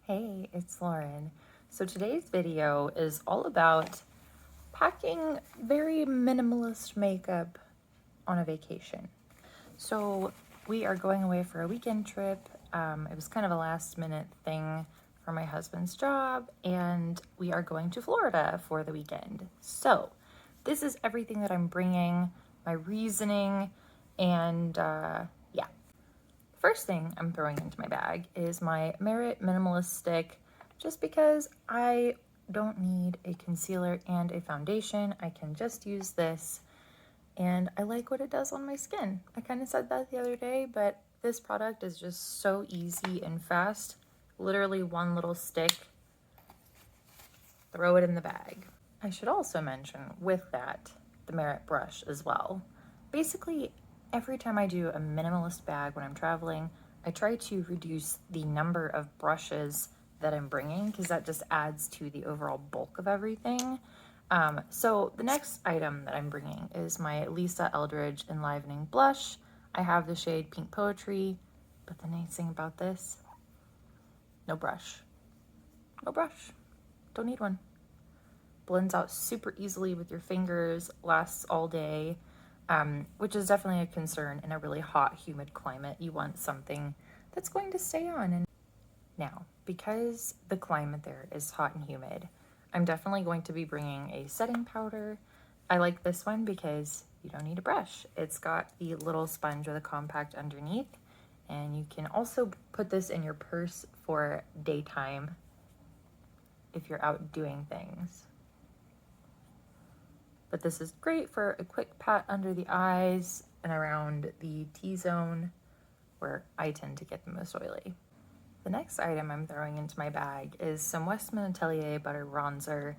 Hey, it's Lauren. So today's video is all about packing very minimalist makeup on a vacation. So we are going away for a weekend trip. It was kind of a last minute thing for my husband's job, and we are going to Florida for the weekend. So this is everything that I'm bringing, my reasoning, and yeah. First thing I'm throwing into my bag is my Merit Minimalist Stick, just because I don't need a concealer and a foundation. I can just use this, and I like what it does on my skin. I kind of said that the other day, but this product is just so easy and fast. Literally one little stick, throw it in the bag. I should also mention with that, the Merit brush as well. Basically, every time I do a minimalist bag when I'm traveling, I try to reduce the number of brushes that I'm bringing because that just adds to the overall bulk of everything. So the next item that I'm bringing is my Eldridge Enlivening Blush. I have the shade Pink Poetry, but the nice thing about this, no brush. No brush. Don't need one. Blends out super easily with your fingers, lasts all day, which is definitely a concern in a really hot, humid climate. You want something that's going to stay on. And now, because the climate there is hot and humid, I'm definitely going to be bringing a setting powder. I like this one because you don't need a brush. It's got the little sponge with a compact underneath, and you can also put this in your purse for daytime if you're out doing things. But this is great for a quick pat under the eyes and around the T-zone where I tend to get the most oily. The next item I'm throwing into my bag is some Westman Atelier Butter Bronzer.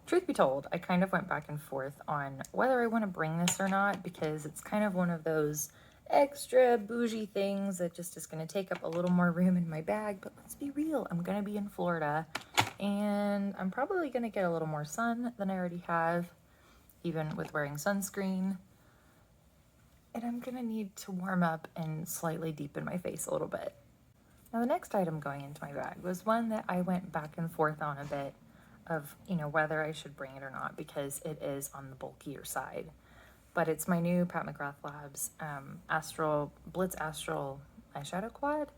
Truth be told, I kind of went back and forth on whether I want to bring this or not because it's kind of one of those extra bougie things that just is going to take up a little more room in my bag. But let's be real, I'm going to be in Florida and I'm probably going to get a little more sun than I already have, even with wearing sunscreen. And I'm gonna need to warm up and slightly deepen my face a little bit. Now the next item going into my bag was one that I went back and forth on a bit of, whether I should bring it or not because it is on the bulkier side. But it's my new Pat McGrath Labs Astral, Blitz Astral eyeshadow quad.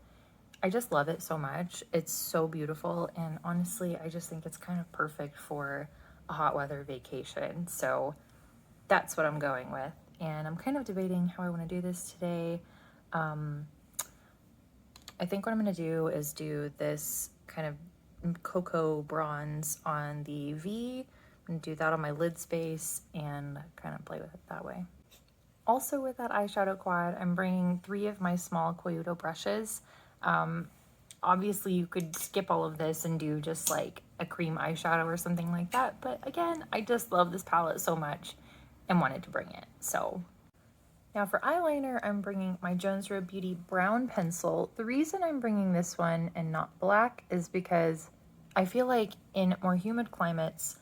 I just love it so much. It's so beautiful, and honestly, I just think it's kind of perfect for a hot weather vacation. So that's what I'm going with. And I'm kind of debating how I want to do this today. I think what I'm going to do is do this kind of cocoa bronze on the V. I'm going to do that on my lid space and kind of play with it that way. Also with that eyeshadow quad, I'm bringing 3 of my small Coyuto brushes. Obviously you could skip all of this and do just like a cream eyeshadow or something like that, but again, I just love this palette so much and wanted to bring it. So now for eyeliner, I'm bringing my Jones Road Beauty brown pencil. The reason I'm bringing this one and not black is because I feel like in more humid climates,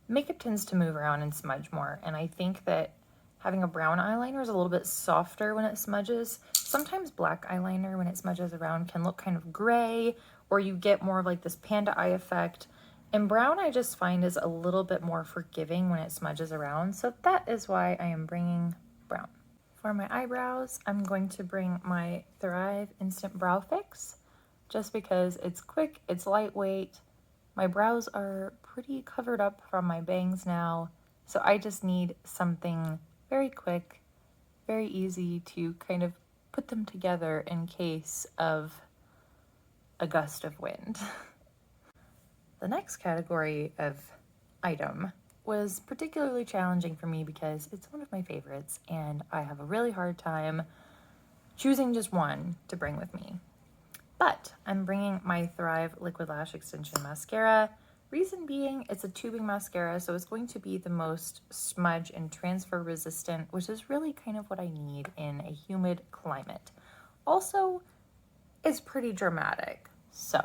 makeup tends to move around and smudge more, and I think that having a brown eyeliner is a little bit softer when it smudges. Sometimes black eyeliner, when it smudges around, can look kind of gray, or you get more of like this panda eye effect. And brown I just find is a little bit more forgiving when it smudges around, so that is why I am bringing brown. For my eyebrows, I'm going to bring my Thrive Instant Brow Fix, just because it's quick, it's lightweight. My brows are pretty covered up from my bangs now, so I just need something very quick, very easy to kind of put them together in case of a gust of wind. The next category of item was particularly challenging for me because it's one of my favorites and I have a really hard time choosing just one to bring with me. But I'm bringing my Thrive Liquid Lash Extension Mascara. Reason being, it's a tubing mascara, so it's going to be the most smudge and transfer resistant, which is really kind of what I need in a humid climate. Also, it's pretty dramatic, so.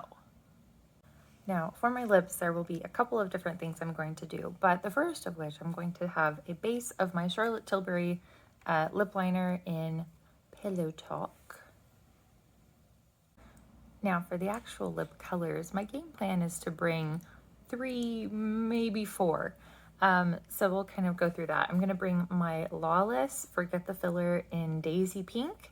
Now, for my lips, there will be a couple of different things I'm going to do, but the first of which I'm going to have a base of my Charlotte Tilbury lip liner in Pillow Talk. Now for the actual lip colors, my game plan is to bring 3, maybe 4. So we'll kind of go through that. I'm gonna bring my Lawless Forget the Filler in Daisy Pink,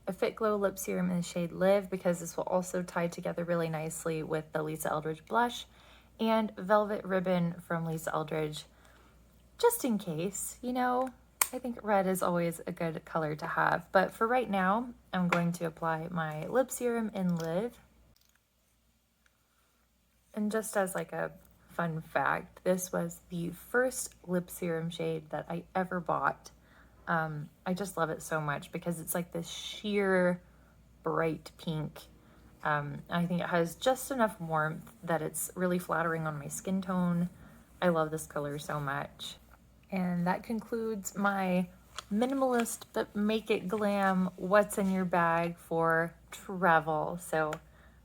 a Fit Glow Lip Serum in the shade Live, because this will also tie together really nicely with the Lisa Eldridge blush, and Velvet Ribbon from Lisa Eldridge, just in case, you know. I think red is always a good color to have, but for right now, I'm going to apply my lip serum in Live. And just as like a fun fact, this was the first lip serum shade that I ever bought. I just love it so much because it's like this sheer bright pink. I think it has just enough warmth that it's really flattering on my skin tone. I love this color so much. And that concludes my minimalist but make it glam what's in your bag for travel. So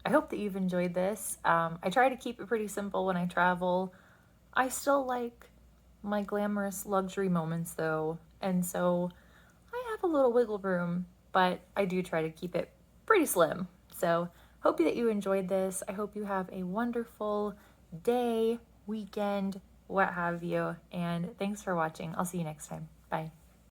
I hope that you've enjoyed this. I try to keep it pretty simple when I travel. I still like my glamorous luxury moments though, and so I have a little wiggle room, but I do try to keep it pretty slim. So hope that you enjoyed this. I hope you have a wonderful day, weekend, what have you, and thanks for watching. I'll see you next time. Bye.